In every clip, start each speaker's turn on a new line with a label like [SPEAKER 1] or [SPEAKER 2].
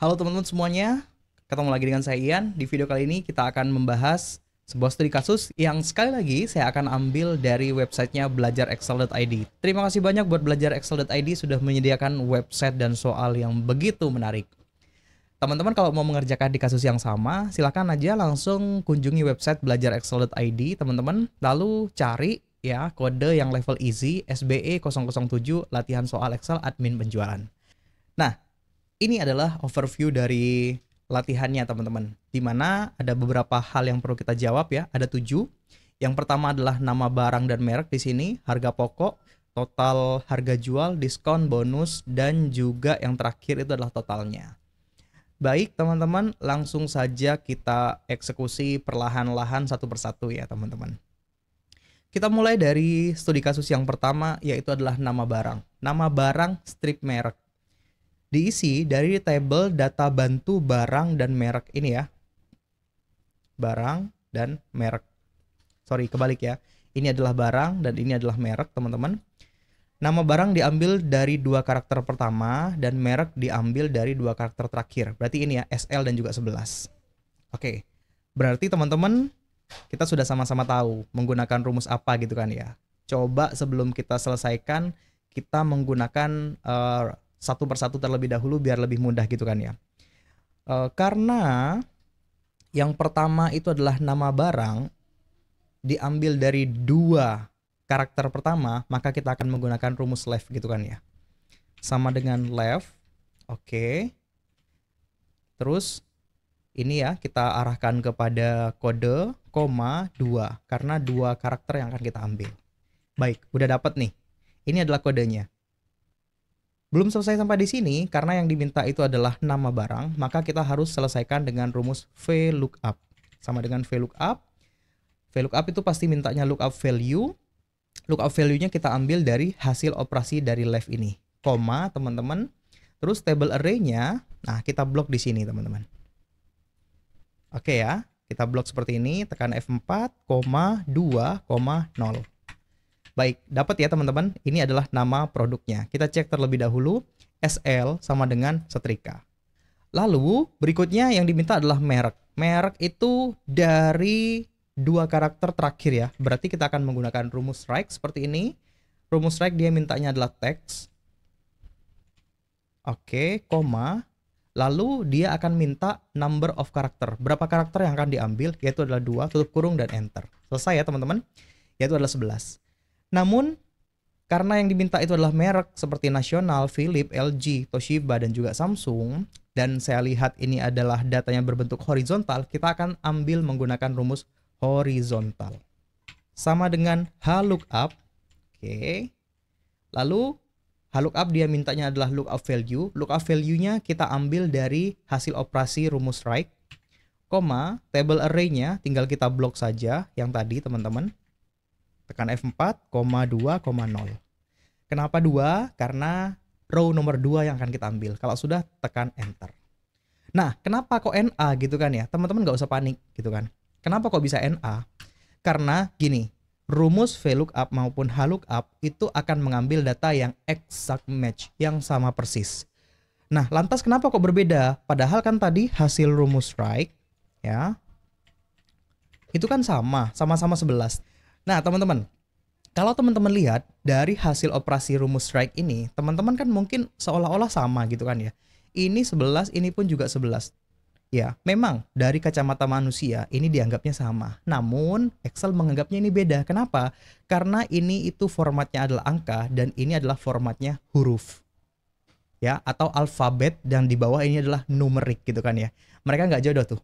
[SPEAKER 1] Halo teman-teman semuanya, ketemu lagi dengan saya Ian. Di video kali ini kita akan membahas sebuah studi kasus yang sekali lagi saya akan ambil dari websitenya belajarexcel.id. Terima kasih banyak buat belajarexcel.id sudah menyediakan website dan soal yang begitu menarik. Teman-teman kalau mau mengerjakan di kasus yang sama, silakan aja langsung kunjungi website belajarexcel.id teman-teman, lalu cari ya kode yang level easy SBE 007 latihan soal Excel admin penjualan. Nah, ini adalah overview dari latihannya teman-teman, di mana ada beberapa hal yang perlu kita jawab ya, ada 7. Yang pertama adalah nama barang dan merek di sini, harga pokok, total harga jual, diskon, bonus, dan juga yang terakhir itu adalah totalnya. Baik teman-teman, langsung saja kita eksekusi perlahan-lahan satu persatu ya teman-teman. Kita mulai dari studi kasus yang pertama, yaitu adalah nama barang. Nama barang strip merek. Diisi dari tabel data bantu barang dan merek ini ya. Barang dan merek. Sorry, kebalik ya. Ini adalah barang dan ini adalah merek, teman-teman. Nama barang diambil dari 2 karakter pertama dan merek diambil dari 2 karakter terakhir. Berarti ini ya, SL dan juga 11. Oke. Berarti teman-teman, kita sudah sama-sama tahu menggunakan rumus apa gitu kan ya. Coba sebelum kita selesaikan, kita menggunakan satu persatu terlebih dahulu biar lebih mudah gitu kan ya. Karena yang pertama itu adalah nama barang diambil dari 2 karakter pertama, maka kita akan menggunakan rumus left gitu kan ya. Sama dengan left. Oke. Terus ini ya kita arahkan kepada kode, koma, 2 karena 2 karakter yang akan kita ambil. Baik, udah dapat nih. Ini adalah kodenya. Belum selesai sampai di sini, karena yang diminta itu adalah nama barang, maka kita harus selesaikan dengan rumus VLOOKUP. Sama dengan VLOOKUP. VLOOKUP itu pasti mintanya lookup value. Lookup value-nya kita ambil dari hasil operasi dari left ini. Koma, teman-teman. Terus table array-nya, nah kita blok di sini, teman-teman. Oke ya, kita blok seperti ini, tekan F4, 2, 0. Baik, dapat ya teman-teman, ini adalah nama produknya. Kita cek terlebih dahulu, SL sama dengan setrika. Lalu, berikutnya yang diminta adalah merek. Merek itu dari 2 karakter terakhir ya. Berarti kita akan menggunakan rumus strike seperti ini. Rumus strike dia mintanya adalah text. Oke, koma. Lalu dia akan minta number of character. Berapa karakter yang akan diambil, yaitu adalah 2, tutup kurung, dan enter. Selesai ya teman-teman, yaitu adalah 11. Namun, karena yang diminta itu adalah merek seperti Nasional, Philips, LG, Toshiba, dan juga Samsung, dan saya lihat ini adalah datanya berbentuk horizontal, kita akan ambil menggunakan rumus horizontal. Sama dengan HLOOKUP. Oke. Lalu, HLOOKUP dia mintanya adalah lookup value. Lookup value-nya kita ambil dari hasil operasi rumus strike, koma, table array-nya tinggal kita blok saja yang tadi teman-teman. Tekan F4, 2, 0. Kenapa 2? Karena row nomor 2 yang akan kita ambil. Kalau sudah, tekan enter. Nah, kenapa kok NA gitu kan ya? Teman-teman nggak usah panik gitu kan. Kenapa kok bisa NA? Karena gini, rumus VLOOKUP maupun HLOOKUP itu akan mengambil data yang exact match, yang sama persis. Nah, lantas kenapa kok berbeda? Padahal kan tadi hasil rumus strike, ya, itu kan sama-sama 11. Nah, teman-teman, kalau teman-teman lihat dari hasil operasi rumus strike ini, teman-teman kan mungkin seolah-olah sama gitu kan ya. Ini 11, ini pun juga 11. Ya, memang dari kacamata manusia ini dianggapnya sama. Namun, Excel menganggapnya ini beda. Kenapa? Karena ini itu formatnya adalah angka dan ini adalah formatnya huruf. Ya, atau alfabet dan di bawah ini adalah numerik gitu kan ya. Mereka nggak jodoh tuh.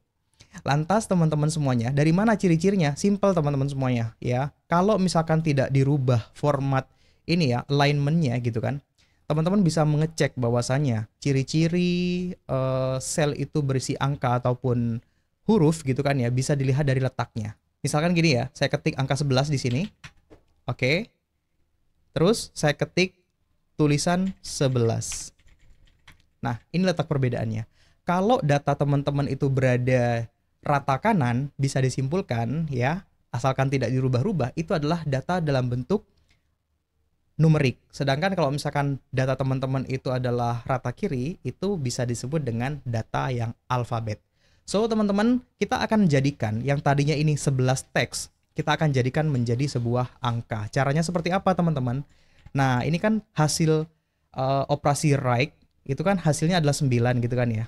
[SPEAKER 1] Lantas teman-teman semuanya, dari mana ciri-cirinya? Simple teman-teman semuanya ya. Kalau misalkan tidak dirubah format ini ya, alignment-nya gitu kan. Teman-teman bisa mengecek bahwasannya ciri-ciri sel itu berisi angka ataupun huruf gitu kan ya, bisa dilihat dari letaknya. Misalkan gini ya, saya ketik angka 11 di sini. Oke. Terus saya ketik tulisan 11. Nah, ini letak perbedaannya. Kalau data teman-teman itu berada rata kanan, bisa disimpulkan ya, asalkan tidak dirubah-rubah, itu adalah data dalam bentuk numerik. Sedangkan kalau misalkan data teman-teman itu adalah rata kiri, itu bisa disebut dengan data yang alfabet. So, teman-teman, kita akan jadikan yang tadinya ini 11 teks, kita akan jadikan menjadi sebuah angka. Caranya seperti apa, teman-teman? Nah, ini kan hasil operasi write, itu kan hasilnya adalah 9 gitu kan ya.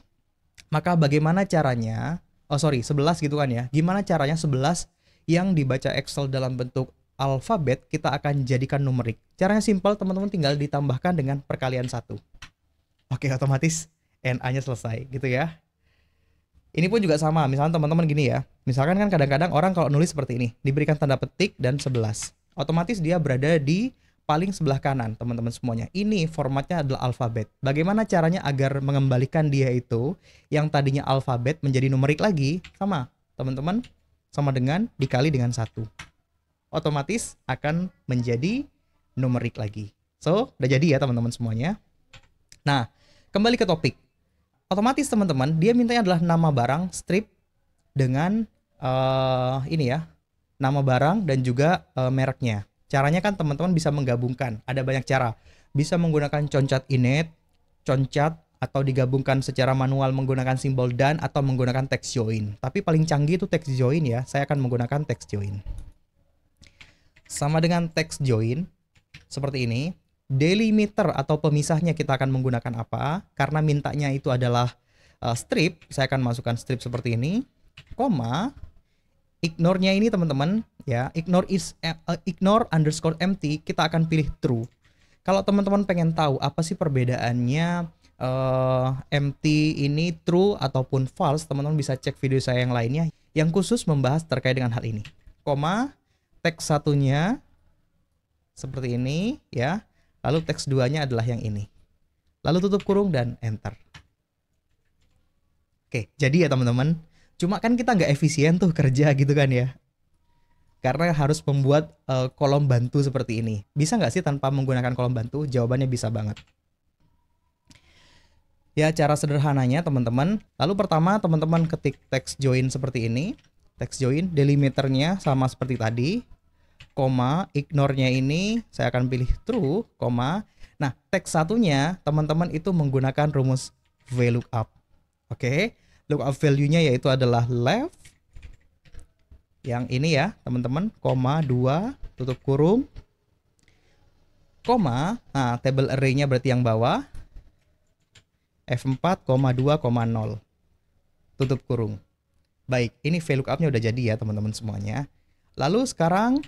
[SPEAKER 1] Maka bagaimana caranya, 11 gitu kan ya. Gimana caranya 11 yang dibaca Excel dalam bentuk alfabet kita akan jadikan numerik. Caranya simpel, teman-teman, tinggal ditambahkan dengan perkalian 1. Oke, otomatis NA-nya selesai gitu ya. Ini pun juga sama, misalnya teman-teman gini ya. Misalkan kan kadang-kadang orang kalau nulis seperti ini, diberikan tanda petik dan 11. Otomatis dia berada di paling sebelah kanan, teman-teman semuanya. Ini formatnya adalah alfabet. Bagaimana caranya agar mengembalikan dia itu yang tadinya alfabet menjadi numerik lagi? Sama, teman-teman, sama dengan dikali dengan 1. Otomatis akan menjadi numerik lagi. So, udah jadi ya teman-teman semuanya. Nah, kembali ke topik. Otomatis teman-teman, dia mintanya adalah nama barang strip dengan ini ya, nama barang dan juga mereknya. Caranya kan teman-teman bisa menggabungkan, ada banyak cara. Bisa menggunakan concat init, concat, atau digabungkan secara manual menggunakan simbol dan atau menggunakan text join. Tapi paling canggih itu text join ya, saya akan menggunakan text join. Sama dengan text join, seperti ini. Delimiter atau pemisahnya kita akan menggunakan apa? Karena mintanya itu adalah strip, saya akan masukkan strip seperti ini, koma, ignore-nya ini teman-teman, ya, ignore underscore empty, kita akan pilih true. Kalau teman-teman pengen tahu apa sih perbedaannya empty ini true ataupun false, teman-teman bisa cek video saya yang lainnya yang khusus membahas terkait dengan hal ini. Koma, teks satunya seperti ini, ya. Lalu teks 2-nya adalah yang ini. Lalu tutup kurung dan enter. Oke, jadi ya teman-teman. Cuma kan kita nggak efisien tuh kerja gitu kan ya. Karena harus membuat kolom bantu seperti ini. Bisa nggak sih tanpa menggunakan kolom bantu? Jawabannya bisa banget. Ya, cara sederhananya teman-teman. Lalu pertama teman-teman ketik text join seperti ini. Text join, delimiternya sama seperti tadi. Koma, ignore-nya ini saya akan pilih true, koma. Nah, teks satunya teman-teman itu menggunakan rumus VLOOKUP. Oke, lookup value-nya yaitu adalah left. Yang ini ya, teman-teman, koma 2 tutup kurung. Koma, nah table array-nya berarti yang bawah. F4, 2, 0. Tutup kurung. Baik, ini VLOOKUP-nya udah jadi ya, teman-teman semuanya. Lalu sekarang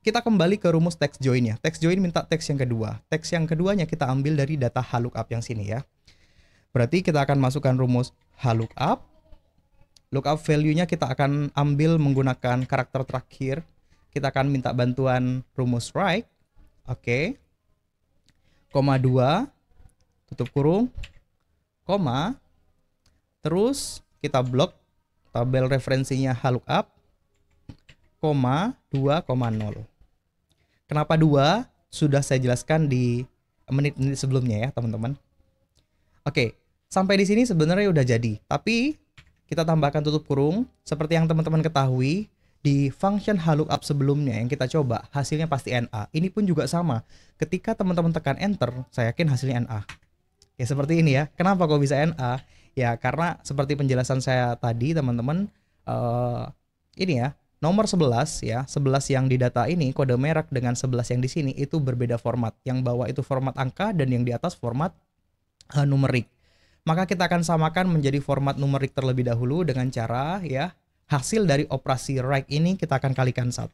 [SPEAKER 1] kita kembali ke rumus text join ya. Text join minta teks yang kedua. Teks yang keduanya kita ambil dari data HLOOKUP yang sini ya. Berarti kita akan masukkan rumus HLOOKUP. Lookup value-nya kita akan ambil menggunakan karakter terakhir. Kita akan minta bantuan rumus write. Oke. Koma 2. Tutup kurung. Koma. Terus kita blok tabel referensinya HLOOKUP. Koma 2,0. Kenapa 2? Sudah saya jelaskan di menit-menit sebelumnya ya, teman-teman. Oke, sampai di sini sebenarnya udah jadi. Tapi kita tambahkan tutup kurung. Seperti yang teman-teman ketahui, di function HLOOKUP sebelumnya yang kita coba, hasilnya pasti NA. Ini pun juga sama. Ketika teman-teman tekan enter, saya yakin hasilnya NA. Ya seperti ini ya. Kenapa kok bisa NA? Ya karena seperti penjelasan saya tadi, teman-teman, ini ya. Nomor 11 ya, 11 yang di data ini kode merek dengan 11 yang di sini itu berbeda format. Yang bawah itu format angka dan yang di atas format numerik. Maka kita akan samakan menjadi format numerik terlebih dahulu dengan cara ya hasil dari operasi write ini kita akan kalikan 1.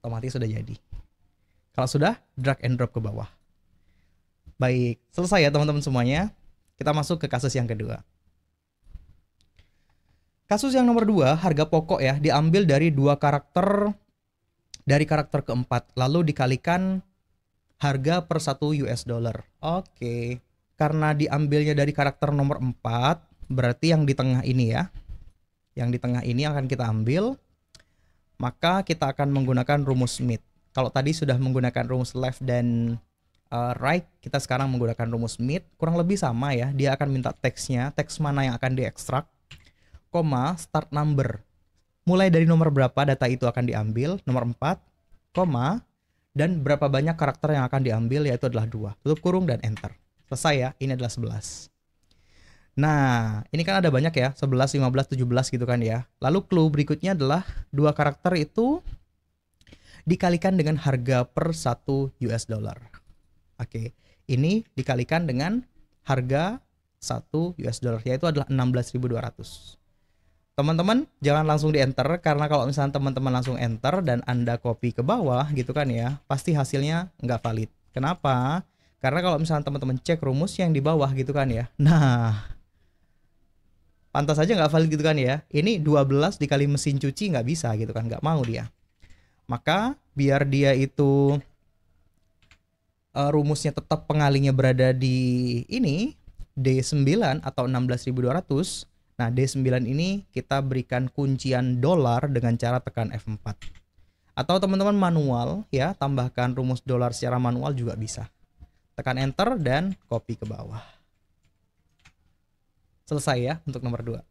[SPEAKER 1] Otomatis sudah jadi. Kalau sudah, drag and drop ke bawah. Baik, selesai ya teman-teman semuanya. Kita masuk ke kasus yang kedua. Kasus yang nomor 2, harga pokok ya, diambil dari dua karakter, dari karakter keempat, lalu dikalikan harga per 1 US dollar. Oke, karena diambilnya dari karakter nomor 4, berarti yang di tengah ini ya, yang di tengah ini akan kita ambil, maka kita akan menggunakan rumus Smith. Kalau tadi sudah menggunakan rumus left dan right, kita sekarang menggunakan rumus Smith, kurang lebih sama ya, dia akan minta teksnya, teks mana yang akan diekstrak, koma, start number. Mulai dari nomor berapa data itu akan diambil, nomor 4, koma, dan berapa banyak karakter yang akan diambil, yaitu adalah 2, tutup kurung dan enter. Selesai ya, ini adalah 11. Nah, ini kan ada banyak ya, 11, 15, 17 gitu kan ya. Lalu clue berikutnya adalah 2 karakter itu dikalikan dengan harga per 1 US dollar. Oke, ini dikalikan dengan harga 1 US dollar, yaitu adalah 16.200. Teman-teman jangan langsung di enter, karena kalau misalnya teman-teman langsung enter dan Anda copy ke bawah gitu kan ya, pasti hasilnya nggak valid. Kenapa? Karena kalau misalnya teman-teman cek rumus yang di bawah gitu kan ya, nah pantas aja nggak valid gitu kan ya. Ini 12 dikali mesin cuci nggak bisa gitu kan, nggak mau dia. Maka biar dia itu rumusnya tetap pengalinya berada di ini D9 atau 16.200. Nah, D9 ini kita berikan kuncian dolar dengan cara tekan F4. Atau teman-teman manual ya, tambahkan rumus dolar secara manual juga bisa. Tekan enter dan copy ke bawah. Selesai ya untuk nomor 2.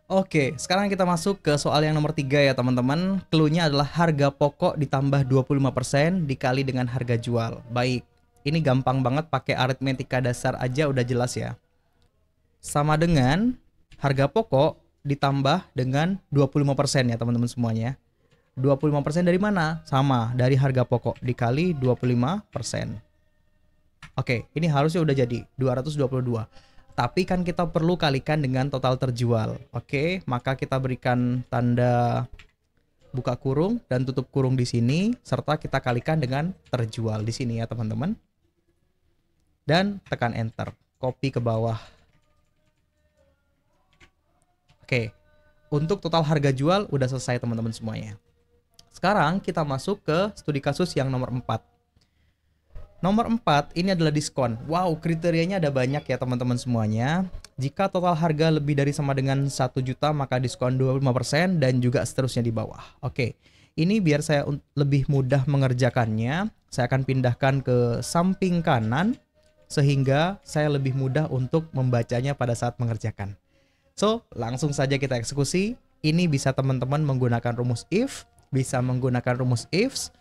[SPEAKER 1] Oke, sekarang kita masuk ke soal yang nomor 3 ya teman-teman. Clue-nya adalah harga pokok ditambah 25% dikali dengan harga jual. Baik, ini gampang banget, pakai aritmetika dasar aja udah jelas ya. Sama dengan harga pokok ditambah dengan 25% ya teman-teman semuanya. 25% dari mana? Sama, dari harga pokok dikali 25%. Oke, ini harusnya udah jadi 222. Tapi kan kita perlu kalikan dengan total terjual. Oke, maka kita berikan tanda buka kurung dan tutup kurung di sini, serta kita kalikan dengan terjual di sini ya teman-teman. Dan tekan enter, copy ke bawah. Oke, untuk total harga jual udah selesai teman-teman semuanya. Sekarang kita masuk ke studi kasus yang nomor 4. Nomor 4 ini adalah diskon. Wow, kriterianya ada banyak ya teman-teman semuanya. Jika total harga lebih dari sama dengan 1 juta, maka diskon 25% dan juga seterusnya di bawah. Oke, ini biar saya lebih mudah mengerjakannya, saya akan pindahkan ke samping kanan sehingga saya lebih mudah untuk membacanya pada saat mengerjakan. So, langsung saja kita eksekusi. Ini bisa teman-teman menggunakan rumus if, bisa menggunakan rumus ifs.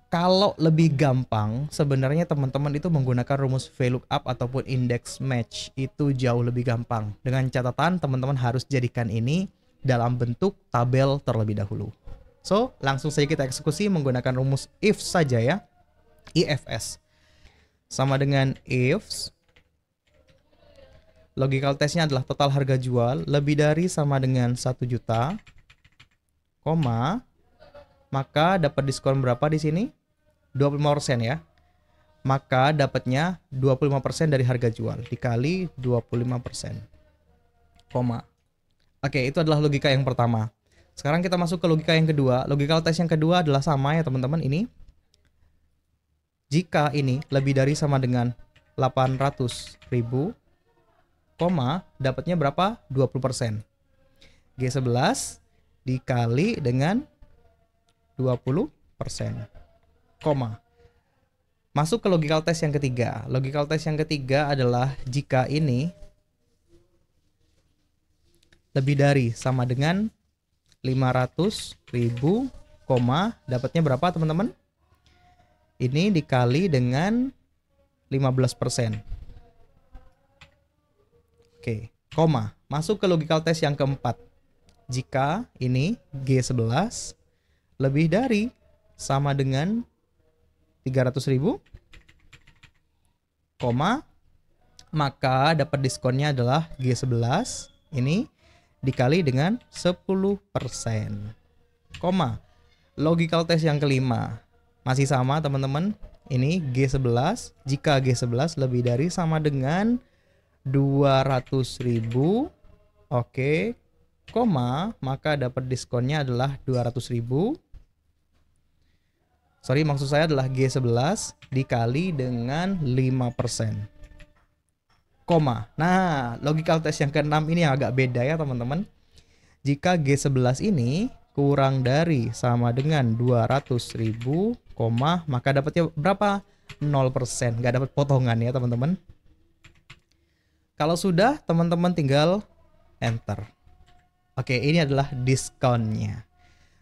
[SPEAKER 1] Kalau lebih gampang, sebenarnya teman-teman itu menggunakan rumus VLOOKUP ataupun index match. Itu jauh lebih gampang. Dengan catatan teman-teman harus jadikan ini dalam bentuk tabel terlebih dahulu. So, langsung saja kita eksekusi menggunakan rumus if saja ya. IFS. Sama dengan ifs. Logical testnya adalah total harga jual lebih dari sama dengan 1 juta, koma, maka dapat diskon berapa di sini? 25% ya. Maka dapatnya 25% dari harga jual dikali 25%. Koma. Oke, itu adalah logika yang pertama. Sekarang kita masuk ke logika yang kedua. Logical test yang kedua adalah sama ya teman-teman ini. Jika ini lebih dari sama dengan 800.000, koma, dapatnya berapa? 20%. G11 dikali dengan 20%. Koma. Masuk ke logical test yang ketiga. Logical test yang ketiga adalah jika ini lebih dari sama dengan 500.000, koma, dapatnya berapa teman-teman? Ini dikali dengan 15%. Oke, koma. Masuk ke logical test yang keempat. Jika ini G11 lebih dari sama dengan 300.000, koma, maka dapat diskonnya adalah G11 ini dikali dengan 10%, koma. Logical test yang kelima masih sama teman-teman. Ini G11, jika G11 lebih dari sama dengan 200.000, oke, koma, maka dapat diskonnya adalah 200.000. Sorry, maksud saya adalah G11 dikali dengan 5%. Koma. Nah, logical test yang ke-6 ini yang agak beda ya teman-teman. Jika G11 ini kurang dari sama dengan 200.000, koma, maka dapatnya berapa? 0%. Nggak dapat potongan ya teman-teman. Kalau sudah, teman-teman tinggal enter. Oke, ini adalah diskonnya.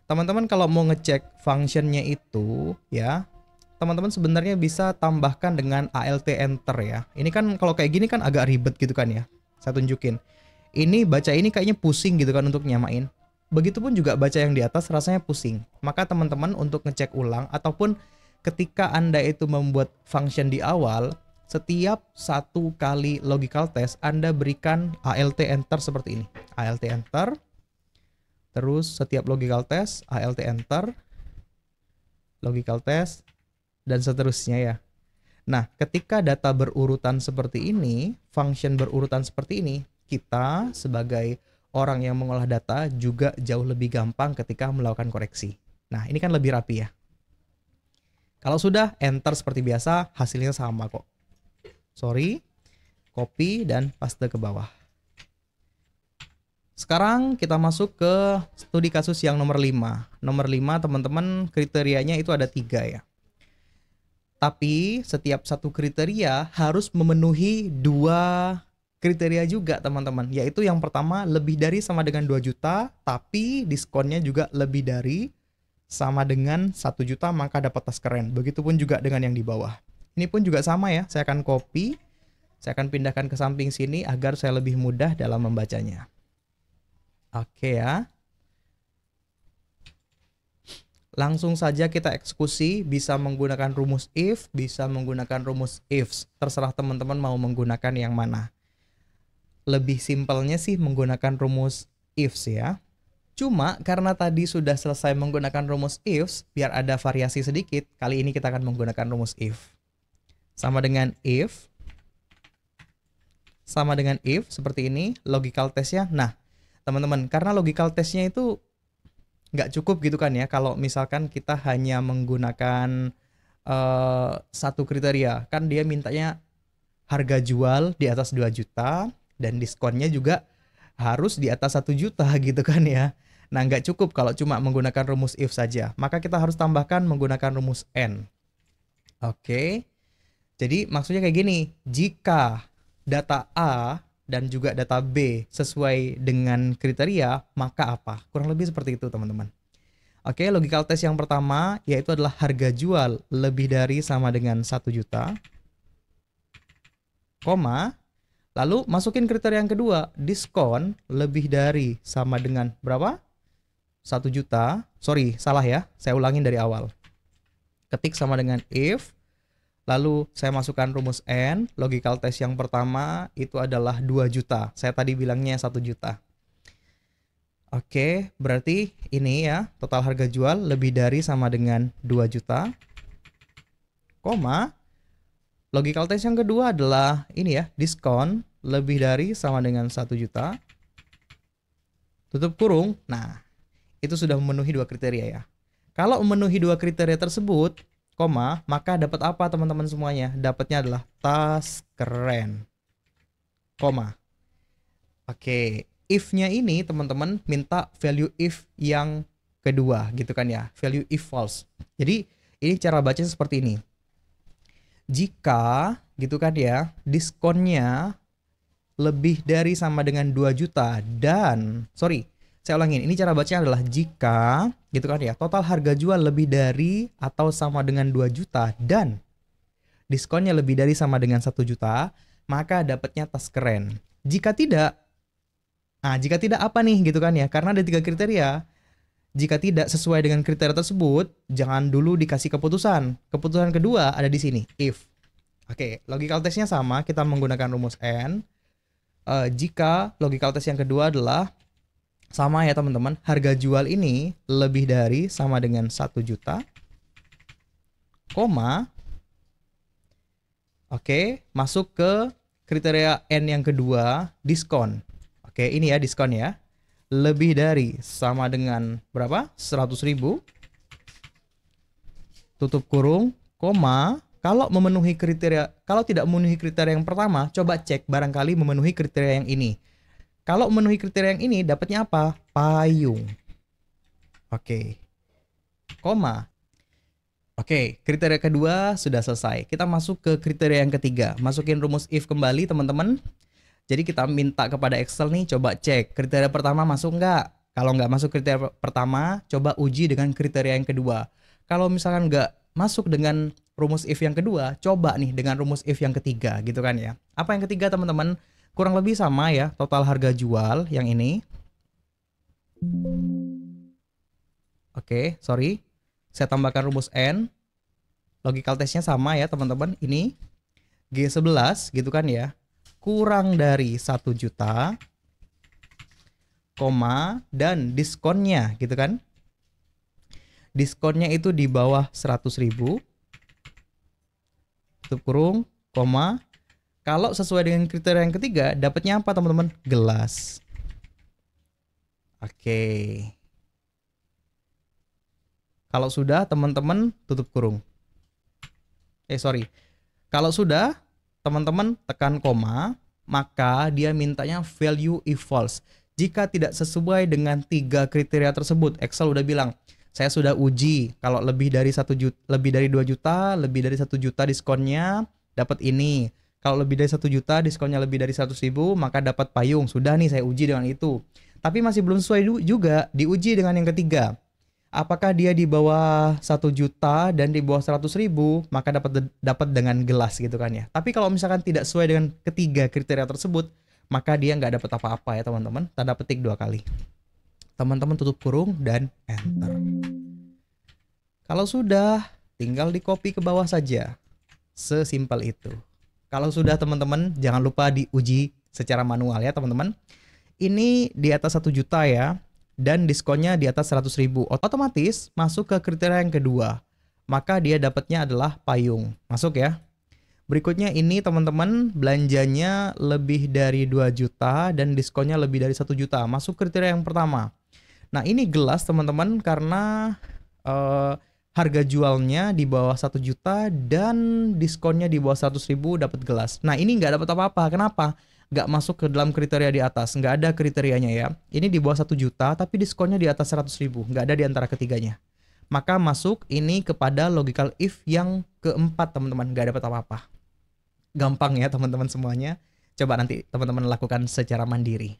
[SPEAKER 1] Teman-teman kalau mau ngecek functionnya itu ya, teman-teman sebenarnya bisa tambahkan dengan alt enter ya. Ini kan kalau kayak gini kan agak ribet gitu kan ya. Saya tunjukin. Ini baca ini kayaknya pusing gitu kan untuk nyamain. Begitupun juga baca yang di atas rasanya pusing. Maka teman-teman untuk ngecek ulang ataupun ketika Anda itu membuat function di awal, setiap satu kali logical test Anda berikan alt enter seperti ini. Alt enter. Terus setiap logical test, alt enter, logical test, dan seterusnya ya. Nah, ketika data berurutan seperti ini, function berurutan seperti ini, kita sebagai orang yang mengolah data juga jauh lebih gampang ketika melakukan koreksi. Nah, ini kan lebih rapi ya. Kalau sudah enter seperti biasa, hasilnya sama kok. Sorry, copy dan paste ke bawah. Sekarang kita masuk ke studi kasus yang nomor 5. Nomor 5 teman-teman kriterianya itu ada 3 ya. Tapi setiap satu kriteria harus memenuhi 2 kriteria juga teman-teman. Yaitu yang pertama lebih dari sama dengan 2 juta, tapi diskonnya juga lebih dari sama dengan 1 juta maka dapat tas keren. Begitupun juga dengan yang di bawah. Ini pun juga sama ya, saya akan copy, saya akan pindahkan ke samping sini agar saya lebih mudah dalam membacanya. Oke ya. Langsung saja kita eksekusi, bisa menggunakan rumus if, bisa menggunakan rumus ifs. Terserah teman-teman mau menggunakan yang mana. Lebih simpelnya sih menggunakan rumus ifs ya. Cuma karena tadi sudah selesai menggunakan rumus ifs, biar ada variasi sedikit, kali ini kita akan menggunakan rumus if. Sama dengan if. Sama dengan if, seperti ini, logical testnya. Nah, teman-teman, karena logical testnya itu nggak cukup gitu kan ya, kalau misalkan kita hanya menggunakan satu kriteria, kan dia mintanya harga jual di atas 2 juta, dan diskonnya juga harus di atas 1 juta gitu kan ya. Nah, nggak cukup kalau cuma menggunakan rumus if saja, maka kita harus tambahkan menggunakan rumus and. Oke, jadi maksudnya kayak gini, jika data A dan juga data B sesuai dengan kriteria, maka apa? Kurang lebih seperti itu teman-teman. Oke, logical test yang pertama yaitu adalah harga jual lebih dari sama dengan 1 juta, koma, lalu masukin kriteria yang kedua, diskon lebih dari sama dengan berapa? 1 juta, sorry salah ya, saya ulangin dari awal. Ketik sama dengan if, lalu saya masukkan rumus and, logical test yang pertama itu adalah 2 juta. Saya tadi bilangnya 1 juta. Oke, berarti ini ya, total harga jual lebih dari sama dengan 2 juta. Koma, logical test yang kedua adalah ini ya, diskon lebih dari sama dengan 1 juta. Tutup kurung. Nah, itu sudah memenuhi 2 kriteria ya. Kalau memenuhi 2 kriteria tersebut, koma, maka dapat apa teman-teman semuanya? Dapatnya adalah tas keren. Koma. Oke, if-nya ini teman-teman minta value if yang kedua gitu kan ya, value if false. Jadi ini cara bacanya seperti ini. Jika gitu kan ya, diskonnya lebih dari sama dengan 2 juta dan, sorry, saya ulangin, ini cara bacanya adalah jika gitu kan ya, total harga jual lebih dari atau sama dengan 2 juta dan diskonnya lebih dari sama dengan 1 juta, maka dapatnya tas keren. Jika tidak, nah jika tidak apa nih gitu kan ya, karena ada 3 kriteria. Jika tidak sesuai dengan kriteria tersebut, jangan dulu dikasih keputusan. Keputusan kedua ada di sini, if. Oke, logical testnya sama, kita menggunakan rumus and. Jika logical test yang kedua adalah sama ya teman-teman, harga jual ini lebih dari sama dengan 1 juta, koma, oke, masuk ke kriteria N yang kedua, diskon. Oke, ini ya diskon ya, lebih dari sama dengan berapa? 100.000, tutup kurung, koma, kalau memenuhi kriteria, kalau tidak memenuhi kriteria yang pertama, coba cek barangkali memenuhi kriteria yang ini. Kalau memenuhi kriteria yang ini, dapatnya apa? Payung. Oke. Koma. Oke, kriteria kedua sudah selesai. Kita masuk ke kriteria yang ketiga. Masukin rumus if kembali, teman-teman. Jadi kita minta kepada Excel nih, coba cek. Kriteria pertama masuk nggak? Kalau nggak masuk kriteria pertama, coba uji dengan kriteria yang kedua. Kalau misalkan nggak masuk dengan rumus if yang kedua, coba nih dengan rumus if yang ketiga gitu kan ya. Apa yang ketiga teman-teman? Kurang lebih sama ya, total harga jual yang ini. Oke, sorry. Saya tambahkan rumus N. Logical testnya sama ya teman-teman. Ini G11 gitu kan ya. Kurang dari 1 juta, koma, dan diskonnya gitu kan. Diskonnya itu di bawah 100.000. Tutup kurung, koma. Kalau sesuai dengan kriteria yang ketiga, dapatnya apa teman-teman? Gelas. Oke. Kalau sudah, teman-teman tutup kurung. Kalau sudah, teman-teman tekan koma, maka dia mintanya value if false. Jika tidak sesuai dengan 3 kriteria tersebut, Excel udah bilang, saya sudah uji kalau lebih dari 1 juta, lebih dari 2 juta, lebih dari 1 juta diskonnya dapat ini. Kalau lebih dari 1 juta diskonnya lebih dari 100.000, maka dapat payung. Sudah nih saya uji dengan itu. Tapi masih belum sesuai juga, diuji dengan yang ketiga. Apakah dia di bawah 1 juta dan di bawah 100.000, maka dapat dengan gelas gitu kan ya. Tapi kalau misalkan tidak sesuai dengan ketiga kriteria tersebut, maka dia nggak dapat apa-apa ya teman-teman. Tanda petik 2 kali. Teman-teman tutup kurung dan enter. Kalau sudah, tinggal di copy ke bawah saja. Sesimpel itu. Kalau sudah teman-teman, jangan lupa diuji secara manual ya teman-teman. Ini di atas 1 juta ya. Dan diskonnya di atas 100.000, otomatis masuk ke kriteria yang kedua. Maka dia dapatnya adalah payung. Masuk ya. Berikutnya ini teman-teman, belanjanya lebih dari 2 juta dan diskonnya lebih dari 1 juta. Masuk kriteria yang pertama. Nah ini gelas teman-teman karena harga jualnya di bawah 1 juta dan diskonnya di bawah 100.000 dapat gelas. Nah ini nggak dapat apa-apa. Kenapa? Nggak masuk ke dalam kriteria di atas, nggak ada kriterianya ya. Ini di bawah 1 juta tapi diskonnya di atas 100.000, nggak ada di antara ketiganya. Maka masuk ini kepada logical if yang keempat teman-teman, nggak dapat apa-apa. Gampang ya teman-teman semuanya. Coba nanti teman-teman lakukan secara mandiri.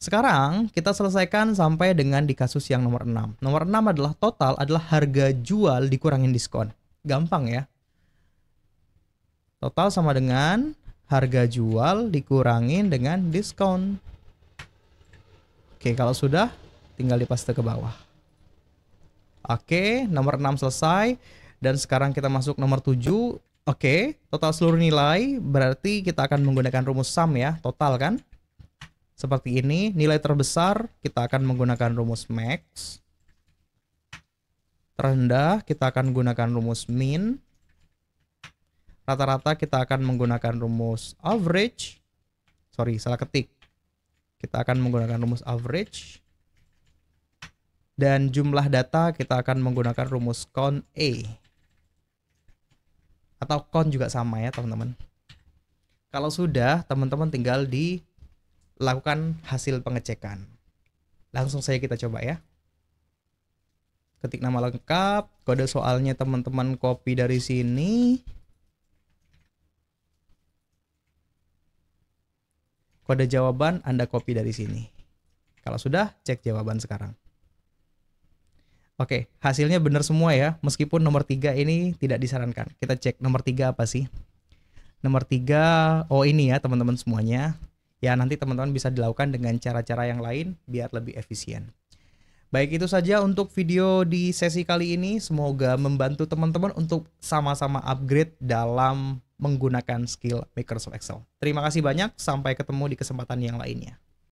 [SPEAKER 1] Sekarang kita selesaikan sampai dengan di kasus yang nomor 6. Nomor 6 adalah total adalah harga jual dikurangin diskon. Gampang ya. Total sama dengan harga jual dikurangin dengan diskon. Oke, kalau sudah tinggal dipaste ke bawah. Oke, nomor 6 selesai. Dan sekarang kita masuk nomor 7. Oke, total seluruh nilai berarti kita akan menggunakan rumus sum ya, total kan? Seperti ini, nilai terbesar kita akan menggunakan rumus max. Terendah kita akan gunakan rumus min. Rata-rata kita akan menggunakan rumus average. Sorry, salah ketik. Kita akan menggunakan rumus average. Dan jumlah data kita akan menggunakan rumus count A. Atau count juga sama ya teman-teman. Kalau sudah, teman-teman tinggal dilakukan hasil pengecekan. Langsung saja kita coba ya. Ketik nama lengkap, kode soalnya teman-teman copy dari sini. Kode jawaban Anda copy dari sini. Kalau sudah, cek jawaban sekarang. Oke, hasilnya benar semua ya. Meskipun nomor 3 ini tidak disarankan. Kita cek nomor 3 apa sih? Nomor 3, oh ini ya teman-teman semuanya. Ya nanti teman-teman bisa dilakukan dengan cara-cara yang lain biar lebih efisien. Baik, itu saja untuk video di sesi kali ini. Semoga membantu teman-teman untuk sama-sama upgrade dalam menggunakan skill Microsoft Excel. Terima kasih banyak, sampai ketemu di kesempatan yang lainnya.